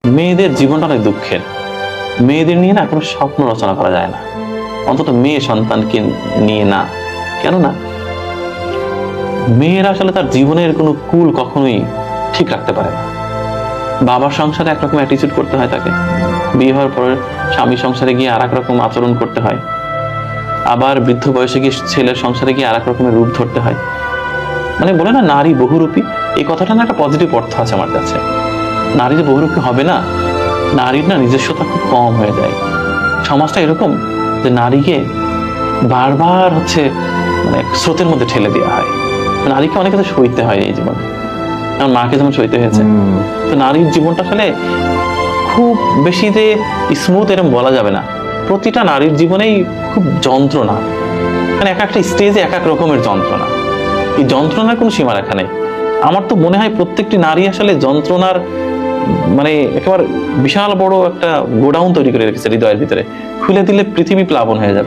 মেয়েদের জীবনটা অনেক দুঃখের। মেয়েদের নিয়ে না কোনো স্বপ্ন রচনা করা যায় না, অন্তত মেয়ে সন্তানকে নিয়ে না। কেননা মেয়েরা আসলে তার জীবনের কোনো কুল কখনোই ঠিক রাখতে পারে না। বাবার সংসারে একরকম অ্যাটিচিউড করতে হয় তাকে, বিয়ে হওয়ার পরে স্বামী সংসারে গিয়ে আর এক রকম আচরণ করতে হয়, আবার বৃদ্ধ বয়সে গিয়ে ছেলের সংসারে গিয়ে আর এক রকমের রূপ ধরতে হয়। মানে বলে না নারী বহুরূপী, এই কথাটা না একটা পজিটিভ অর্থ আছে আমার কাছে। নারী যে বহুরূপী হবে না, নারীর না নিজস্বতা খুব কম হয়ে যায়। সমাজটা এরকম যে নারীকে বারবার মানে স্রোতের মধ্যে ঠেলে দেওয়া হয়। নারীকে অনেক কিছু সইতে হয় এই জীবনে, আমার মাকে যেমন সইতে হয়েছে। তো নারীর জীবনটা আসলে খুব বেশি যে স্মুথ এরকম বলা যাবে না। প্রতিটা নারীর জীবনেই খুব যন্ত্রণা, মানে এক একটা স্টেজে এক এক রকমের যন্ত্রণা। এই যন্ত্রণার কোনো সীমারেখা নেই। আমার তো মনে হয় প্রত্যেকটি নারী আসলে যন্ত্রণার মানে একেবারে বিশাল বড় একটা গোডাউন তৈরি করে রেখেছে হৃদয়ের ভিতরে। খুলে দিলে পৃথিবী প্লাবন হয়ে যাবে।